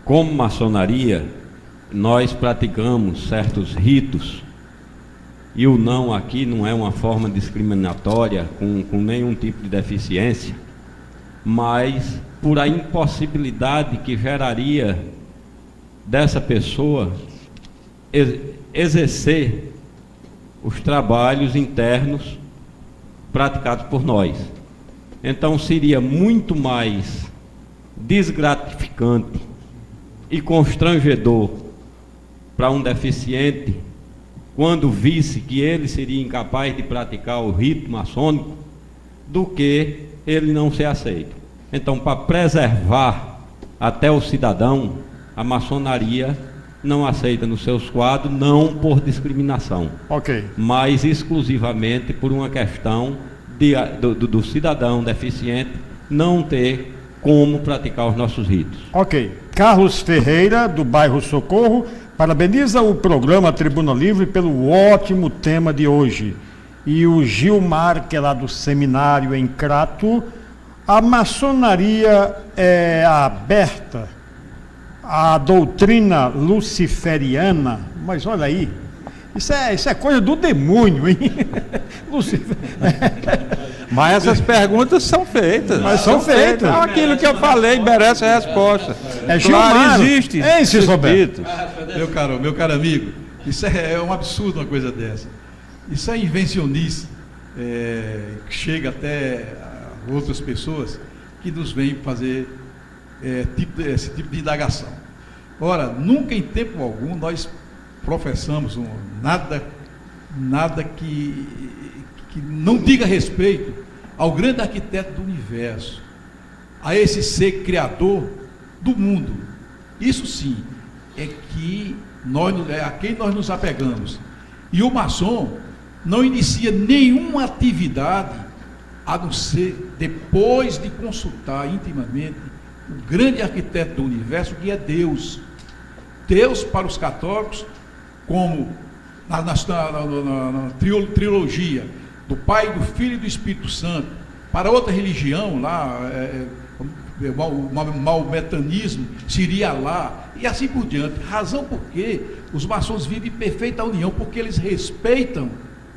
como maçonaria, nós praticamos certos ritos, e o não aqui não é uma forma discriminatória com nenhum tipo de deficiência, mas por a impossibilidade que geraria dessa pessoa exercer os trabalhos internos praticados por nós. Então seria muito mais desgratificante e constrangedor para um deficiente quando visse que ele seria incapaz de praticar o rito maçônico do que ele não ser aceito. Então, para preservar até o cidadão, a maçonaria não aceita nos seus quadros, não por discriminação, mas exclusivamente por uma questão do cidadão deficiente não ter como praticar os nossos ritos. Ok. Carlos Ferreira, do bairro Socorro, Parabeniza o programa Tribuna Livre pelo ótimo tema de hoje. E o Gilmar, que é lá do seminário em Crato, a maçonaria é aberta à doutrina luciferiana, mas olha aí, isso é coisa do demônio, hein? Mas essas perguntas são feitas. Mas são feitas. Aquilo que eu falei merece a resposta. Gilmar, existe. Roberto. Meu caro amigo, isso é um absurdo uma coisa dessa. Isso é invencionice, que chega até outras pessoas que nos vêm fazer esse tipo de indagação. Ora, nunca em tempo algum nós professamos nada que não diga respeito ao grande arquiteto do universo, a esse ser criador do mundo. Isso sim é a quem nós nos apegamos. E o maçom não inicia nenhuma atividade a não ser depois de consultar intimamente o grande arquiteto do universo, que é Deus. Deus para os católicos, como na trilogia do Pai, do Filho e do Espírito Santo. Para outra religião lá, o maometanismo seria lá, e assim por diante. Razão por que os maçons vivem em perfeita união, porque eles respeitam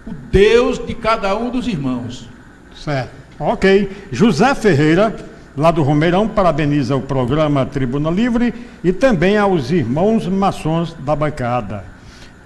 o Deus de cada um dos irmãos. Certo, ok. José Ferreira, lá do Romeirão, parabeniza o programa Tribuna Livre e também aos irmãos maçons da bancada.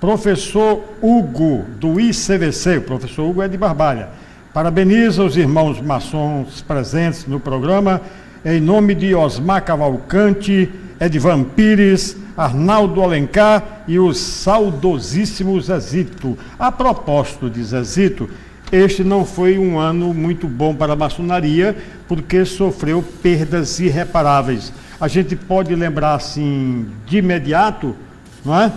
Professor Hugo, do ICVC, o professor Hugo é de Barbalha, parabeniza os irmãos maçons presentes no programa, em nome de Osmar Cavalcante, Edvan Pires, Arnaldo Alencar e o saudosíssimo Zezito. A propósito de Zezito, este não foi um ano muito bom para a maçonaria, porque sofreu perdas irreparáveis. A gente pode lembrar, assim, de imediato, não é?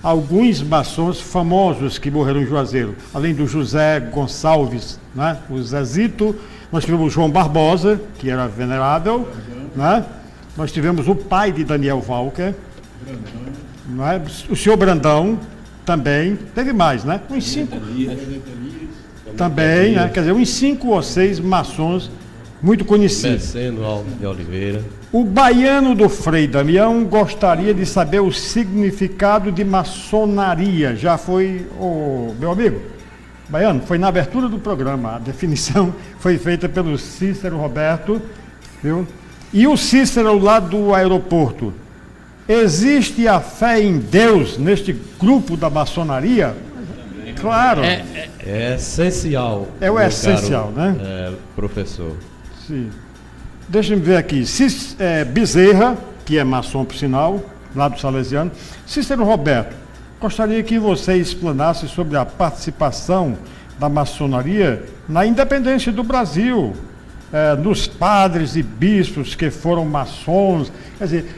Alguns maçons famosos que morreram em Juazeiro, além do José Gonçalves, né? O Zezito, nós tivemos o João Barbosa, que era venerável, né? Nós tivemos o pai de Daniel Walker, né? O senhor Brandão também, teve mais, né? Uns 5 também, né? Quer dizer, uns 5 ou 6 maçons muito conhecidos. Meceno Alves de Oliveira. O baiano do Frei Damião gostaria de saber o significado de maçonaria. Já foi, meu amigo, baiano, foi na abertura do programa. A definição foi feita pelo Cícero Roberto, viu? E o Cícero lá do aeroporto. Existe a fé em Deus neste grupo da maçonaria? Claro. É essencial. É o essencial, caro, né? Professor. Sim. Deixa-me ver aqui. Bezerra, que é maçom por sinal, lá do Salesiano. Cícero Roberto, gostaria que você explanasse sobre a participação da maçonaria na independência do Brasil, nos padres e bispos que foram maçons. Quer dizer,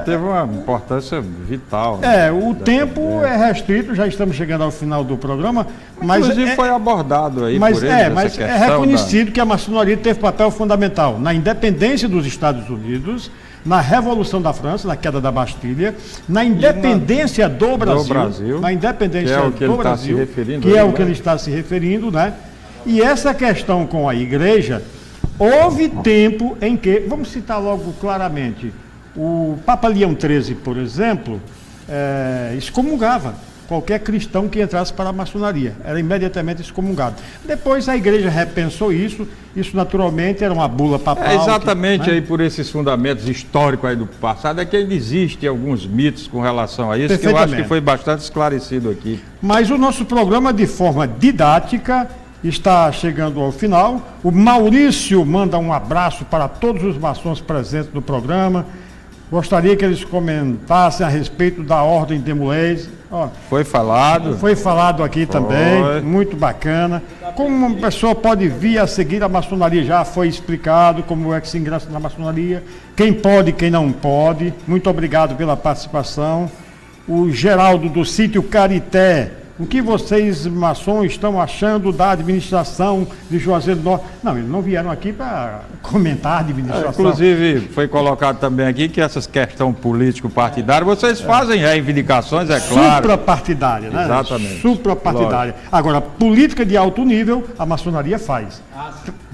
teve uma importância vital. O tempo é restrito, já estamos chegando ao final do programa. Mas inclusive foi abordado aí mas, por ele, mas é reconhecido que a maçonaria teve papel fundamental na independência dos Estados Unidos, na Revolução da França, na queda da Bastilha, na independência do Brasil, na independência do Brasil, que é o que ele está se referindo, né? E essa questão com a igreja, houve tempo em que, vamos citar logo claramente, o Papa Leão XIII, por exemplo, excomungava qualquer cristão que entrasse para a maçonaria. Era imediatamente excomungado. Depois a igreja repensou isso naturalmente era uma bula papal. Exatamente, aí por esses fundamentos históricos aí do passado, é que ainda existem alguns mitos com relação a isso, que eu acho que foi bastante esclarecido aqui. Mas o nosso programa, de forma didática, está chegando ao final. O Maurício manda um abraço para todos os maçons presentes no programa. Gostaria que eles comentassem a respeito da Ordem de Mulheres. Foi falado. Foi falado aqui também, muito bacana. Como uma pessoa pode vir a seguir a maçonaria? Já foi explicado como é que se ingressa na maçonaria. Quem pode, quem não pode. Muito obrigado pela participação. O Geraldo do sítio Carité o que vocês, maçons, estão achando da administração de Juazeiro do Norte? Não, eles não vieram aqui para comentar a administração. Inclusive, foi colocado também aqui que essas questões político-partidárias, vocês fazem reivindicações, é claro. Suprapartidária, né? Exatamente. Suprapartidária. Agora, política de alto nível, a maçonaria faz.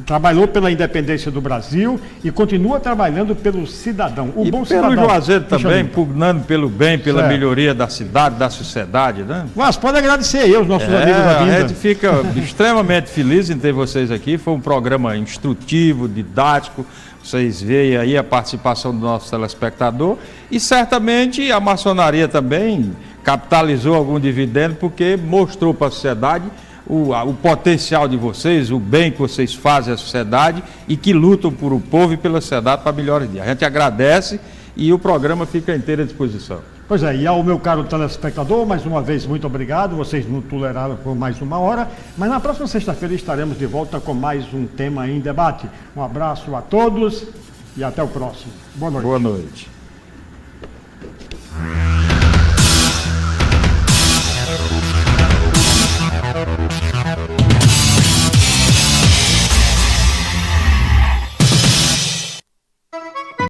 Trabalhou pela independência do Brasil e continua trabalhando pelo cidadão. O bom cidadão. Pelo Juazeiro também, pugnando pelo bem, pela melhoria da cidade, da sociedade, né? Mas pode agradecer aí aos nossos amigos da vinda. A gente fica extremamente feliz em ter vocês aqui. Foi um programa instrutivo, didático. Vocês veem aí a participação do nosso telespectador. E certamente a maçonaria também capitalizou algum dividendo, porque mostrou para a sociedade o potencial de vocês, o bem que vocês fazem à sociedade e que lutam por o povo e pela sociedade para melhorar o dia. A gente agradece e o programa fica à inteira disposição. Pois é, e ao meu caro telespectador, mais uma vez, muito obrigado. Vocês nos toleraram por mais uma hora, mas na próxima sexta-feira estaremos de volta com mais um tema em debate. Um abraço a todos e até o próximo. Boa noite. Boa noite.